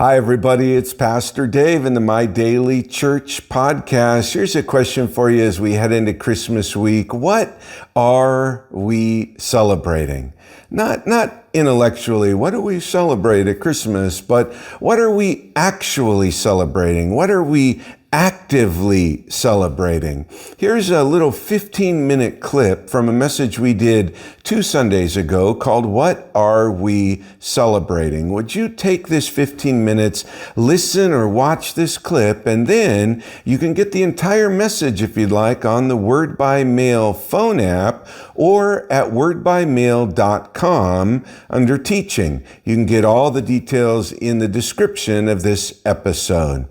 Hi, everybody. It's Pastor Dave in the My Daily Church podcast. Here's a question for you as we head into Christmas week. What are we celebrating? Not intellectually, what do we celebrate at Christmas, but what are we actually celebrating? What are we actively celebrating? Here's a little 15-minute clip from a message we did 2 Sundays ago called What Are We Celebrating? Would you take this 15 minutes, listen or watch this clip, and then you can get the entire message if you'd like on the Wordbymail phone app or at wordbymail.com under teaching. You can get all the details in the description of this episode.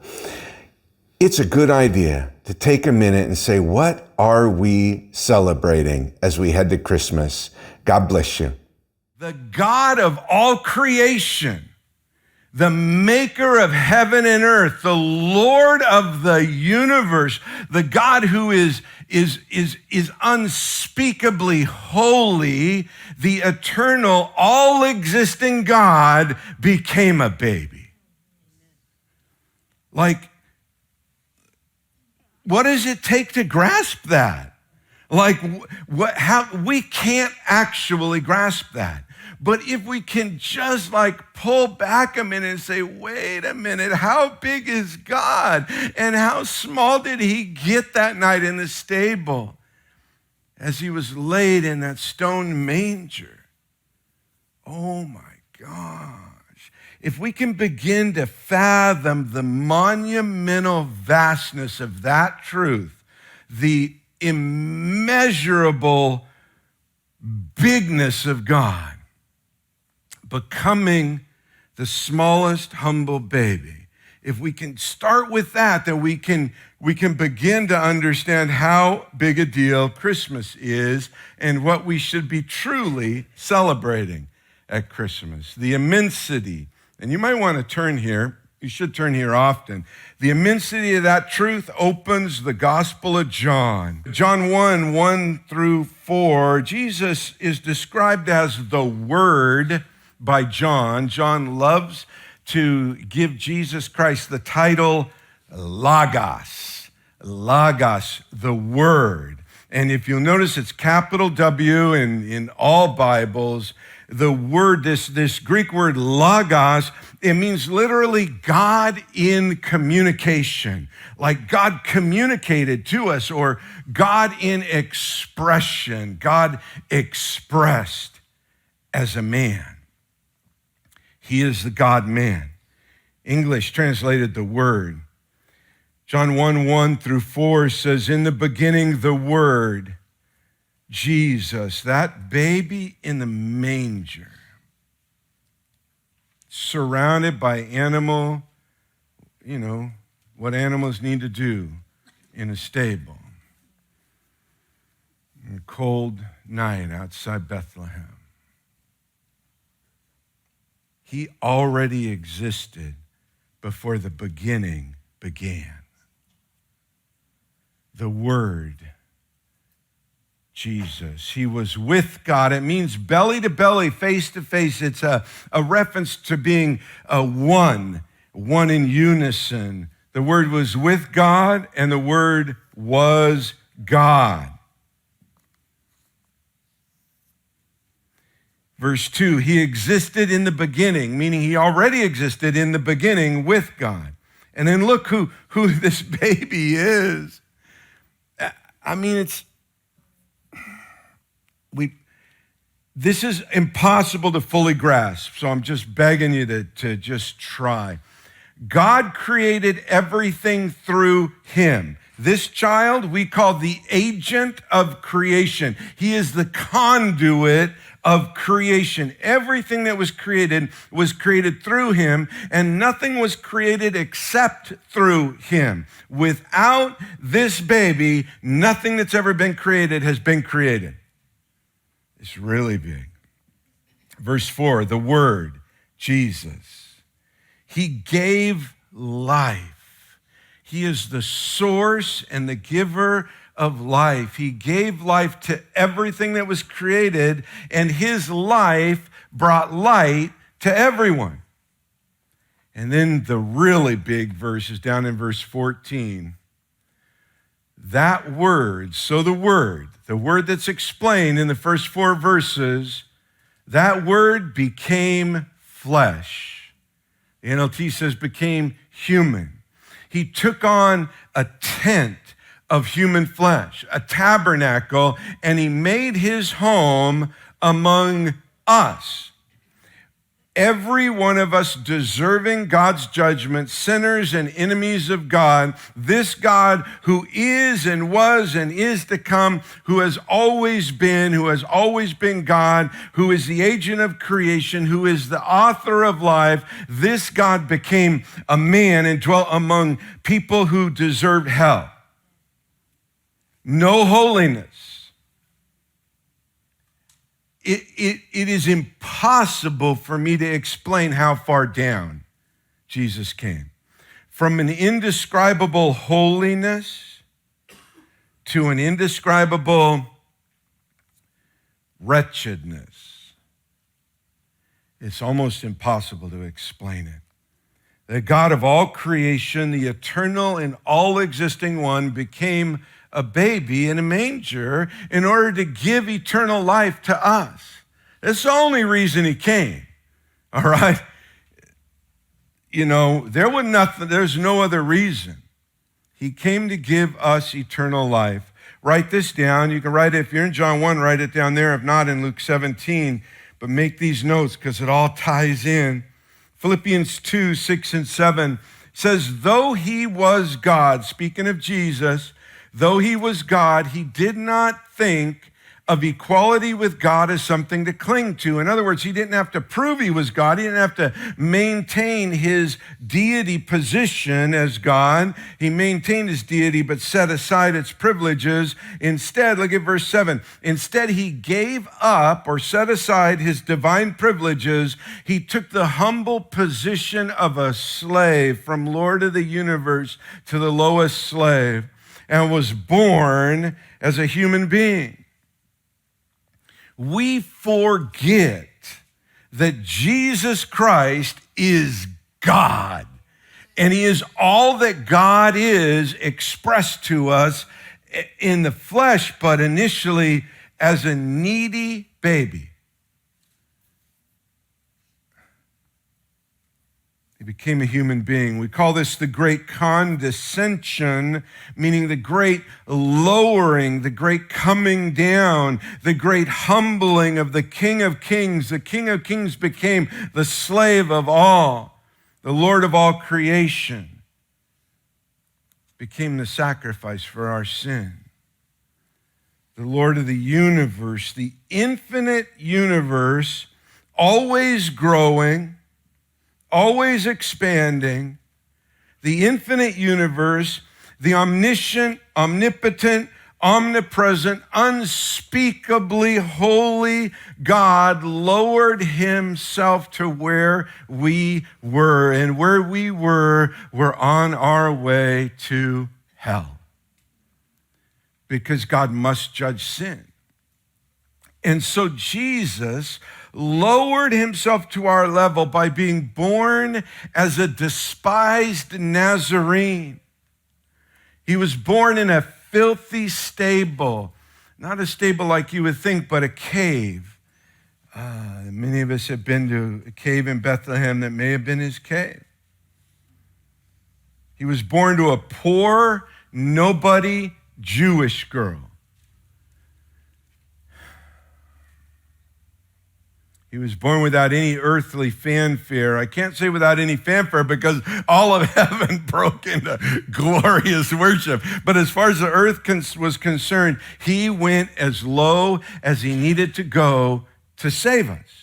It's a good idea to take a minute and say, what are we celebrating as we head to Christmas? God bless you. The God of all creation, the maker of heaven and earth, the Lord of the universe, the God who is unspeakably holy, the eternal, all-existing God became a baby. What does it take to grasp that? How we can't actually grasp that. But if we can just pull back a minute and say, wait a minute, how big is God? And how small did he get that night in the stable as he was laid in that stone manger? Oh my God. If we can begin to fathom the monumental vastness of that truth, the immeasurable bigness of God, becoming the smallest humble baby, if we can start with that, then we can begin to understand how big a deal Christmas is and what we should be truly celebrating at Christmas. The immensity. And you might want to turn here. You should turn here often. The immensity of that truth opens the Gospel of John. John 1:1-4, Jesus is described as the Word by John. John loves to give Jesus Christ the title Logos. Logos, the Word. And if you'll notice, it's capital W in all Bibles. The word, this Greek word logos, it means literally God in communication, like God communicated to us, or God in expression, God expressed as a man. He is the God-man. English translated the Word. John 1:1-4 says, in the beginning, the Word, Jesus, that baby in the manger, surrounded by what animals need to do in a stable. In a cold night outside Bethlehem. He already existed before the beginning began. The Word, Jesus. He was with God. It means belly to belly, face to face. It's a reference to being one in unison. The Word was with God, and the Word was God. Verse 2, he existed in the beginning, meaning he already existed in the beginning with God. And then look who this baby is. I mean, this is impossible to fully grasp, so I'm just begging you to just try. God created everything through him. This child we call the agent of creation. He is the conduit of creation. Everything that was created through him, and nothing was created except through him. Without this baby, nothing that's ever been created has been created. It's really big. Verse 4, the Word, Jesus. He gave life. He is the source and the giver of life. He gave life to everything that was created, and his life brought light to everyone. And then the really big verse is down in verse 14. That word, so the word that's explained in the first 4 verses, that word became flesh. The NLT says became human. He took on a tent of human flesh, a tabernacle, and he made his home among us. Every one of us deserving God's judgment, sinners and enemies of God, this God who is and was and is to come, who has always been God, who is the agent of creation, who is the author of life, this God became a man and dwelt among people who deserved hell. No holiness. It is impossible for me to explain how far down Jesus came. From an indescribable holiness to an indescribable wretchedness. It's almost impossible to explain it. The God of all creation, the eternal and all existing one, became a baby in a manger in order to give eternal life to us. That's the only reason he came, all right? There's no other reason. He came to give us eternal life. Write this down. You can write it, if you're in John 1, write it down there. If not, in Luke 17. But make these notes because it all ties in. Philippians 2, 6 and 7 says, though he was God, speaking of Jesus, though he was God, he did not think of equality with God as something to cling to. In other words, he didn't have to prove he was God. He didn't have to maintain his deity position as God. He maintained his deity, but set aside its privileges. Instead, look at verse 7. Instead, he gave up or set aside his divine privileges. He took the humble position of a slave, from Lord of the universe to the lowest slave, and was born as a human being. We forget that Jesus Christ is God, and he is all that God is expressed to us in the flesh, but initially as a needy baby. He became a human being. We call this the Great Condescension, meaning the great lowering, the great coming down, the great humbling of the King of Kings. The King of Kings became the slave of all, the Lord of all creation, became the sacrifice for our sin. The Lord of the universe, the infinite universe, always growing, always expanding, the infinite universe, the omniscient, omnipotent, omnipresent, unspeakably holy God lowered himself to where we were. And where we were on our way to hell. Because God must judge sin. And so Jesus lowered himself to our level by being born as a despised Nazarene. He was born in a filthy stable, not a stable like you would think, but a cave. Many of us have been to a cave in Bethlehem that may have been his cave. He was born to a poor, nobody Jewish girl. He was born without any earthly fanfare. I can't say without any fanfare because all of heaven broke into glorious worship. But as far as the earth was concerned, he went as low as he needed to go to save us.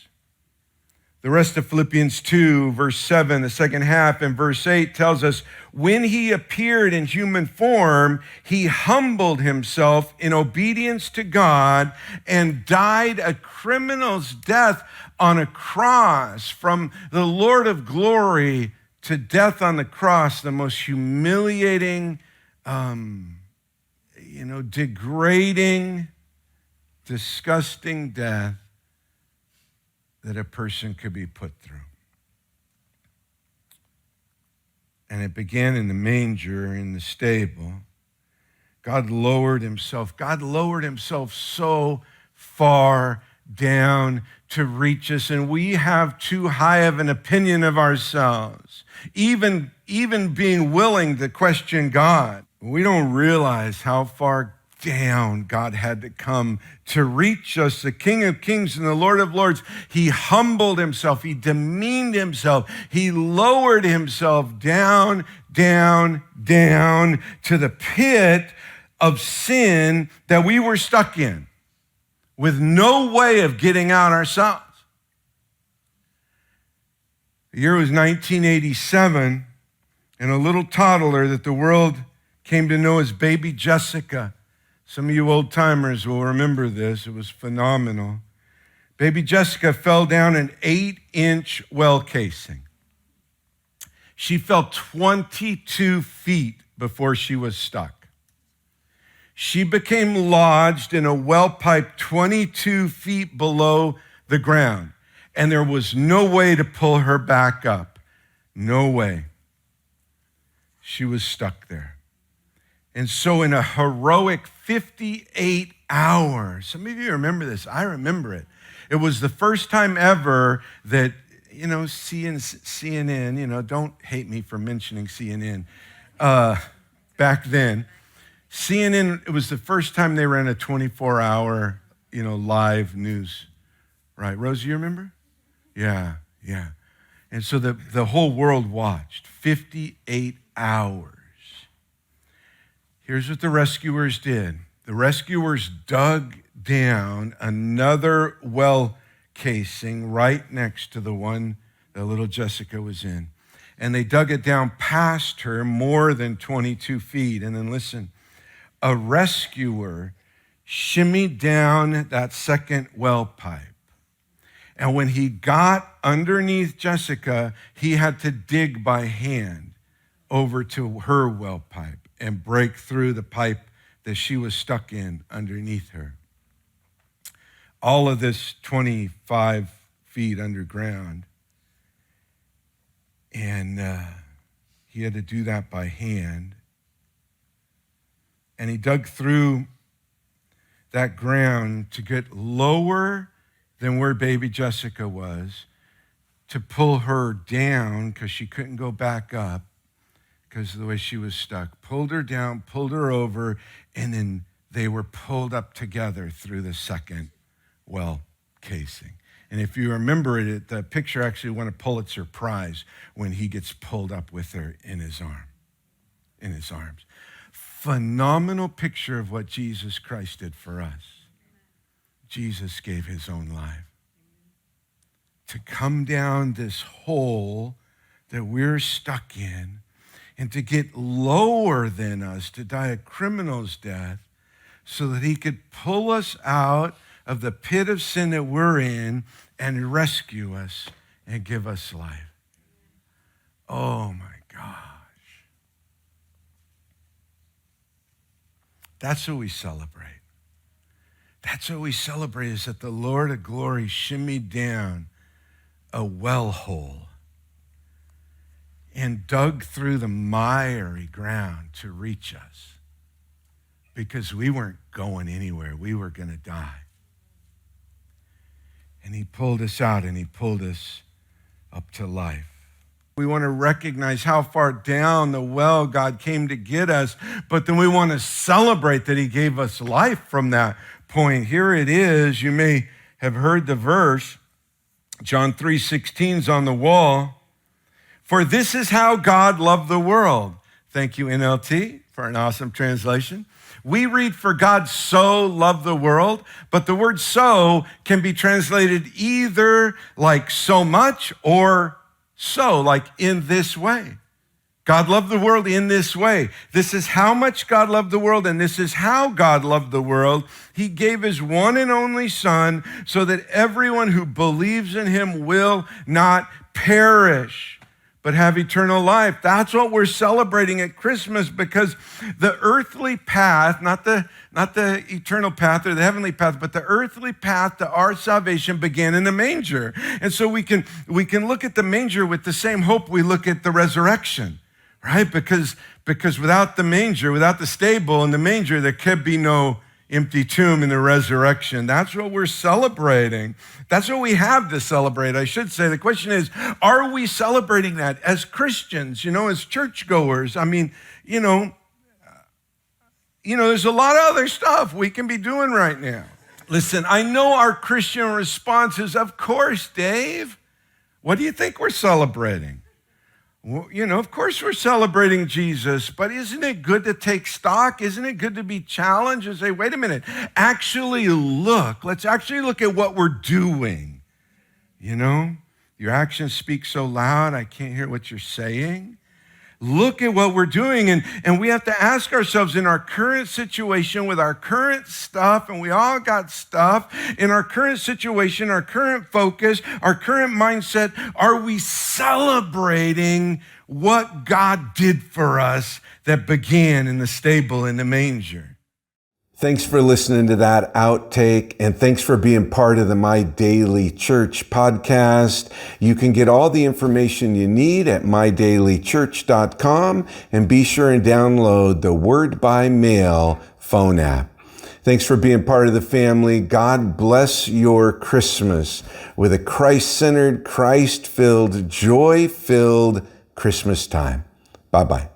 The rest of Philippians 2, verse 7, the second half, and verse 8 tells us, when he appeared in human form, he humbled himself in obedience to God and died a criminal's death on a cross. From the Lord of glory to death on the cross, the most humiliating, degrading, disgusting death that a person could be put through. and it began in the manger, in the stable. God lowered himself. God lowered himself so far down to reach us, and we have too high of an opinion of ourselves, even being willing to question God. We don't realize how far down God had to come to reach us, the King of Kings and the Lord of Lords. He humbled himself. He demeaned himself. He lowered himself down, down, down to the pit of sin that we were stuck in with no way of getting out ourselves. The year was 1987, and a little toddler that the world came to know as baby Jessica. Some of you old timers will remember this. It was phenomenal. Baby Jessica fell down an 8-inch well casing. She fell 22 feet before she was stuck. She became lodged in a well pipe 22 feet below the ground, and there was no way to pull her back up. No way. She was stuck there. And so in a heroic 58 hours, some of you remember this, I remember it. It was the first time ever that, CNN, don't hate me for mentioning CNN. Back then, CNN, it was the first time they ran a 24-hour, live news. Right, Rosie, you remember? Yeah. And so the whole world watched 58 hours. Here's what the rescuers did. The rescuers dug down another well casing right next to the one that little Jessica was in. And they dug it down past her more than 22 feet. And then listen, a rescuer shimmied down that second well pipe. And when he got underneath Jessica, he had to dig by hand over to her well pipe and break through the pipe that she was stuck in underneath her. All of this 25 feet underground. And he had to do that by hand. And he dug through that ground to get lower than where baby Jessica was, to pull her down because she couldn't go back up because of the way she was stuck. Pulled her down, pulled her over, and then they were pulled up together through the second well casing. And if you remember it, the picture actually won a Pulitzer Prize when he gets pulled up with her in his arms. Phenomenal picture of what Jesus Christ did for us. Jesus gave his own life to come down this hole that we're stuck in and to get lower than us, to die a criminal's death, so that he could pull us out of the pit of sin that we're in and rescue us and give us life. Oh my gosh. That's what we celebrate. That's what we celebrate, is that the Lord of glory shimmied down a well hole and dug through the miry ground to reach us because we weren't going anywhere. We were going to die. And he pulled us out and he pulled us up to life. We want to recognize how far down the well God came to get us, but then we want to celebrate that he gave us life from that point. Here it is. You may have heard the verse. John 3:16 is on the wall. For this is how God loved the world. Thank you, NLT, for an awesome translation. We read, for God so loved the world, but the word so can be translated either like so much or so, like in this way. God loved the world in this way. This is how much God loved the world, and this is how God loved the world. He gave his one and only Son so that everyone who believes in him will not perish, but have eternal life. That's what we're celebrating at Christmas, because the earthly path, not the eternal path or the heavenly path, but the earthly path to our salvation began in the manger. And so we can look at the manger with the same hope we look at the resurrection. right? Because without the manger, without the stable and the manger, there could be no empty tomb in the resurrection. That's what we're celebrating. That's what we have to celebrate, I should say. The question is, are we celebrating that as Christians, as churchgoers? I mean, there's a lot of other stuff we can be doing right now. Listen, I know our Christian response is, of course, Dave. What do you think we're celebrating? Well, of course we're celebrating Jesus, but isn't it good to take stock? Isn't it good to be challenged and say, wait a minute, let's actually look at what we're doing. Your actions speak so loud, I can't hear what you're saying. Look at what we're doing, and we have to ask ourselves in our current situation with our current stuff, and we all got stuff, in our current situation, our current focus, our current mindset, are we celebrating what God did for us that began in the stable in the manger? Thanks for listening to that outtake, and thanks for being part of the My Daily Church podcast. You can get all the information you need at mydailychurch.com, and be sure and download the Wordbymail phone app. Thanks for being part of the family. God bless your Christmas with a Christ-centered, Christ-filled, joy-filled Christmas time. Bye-bye.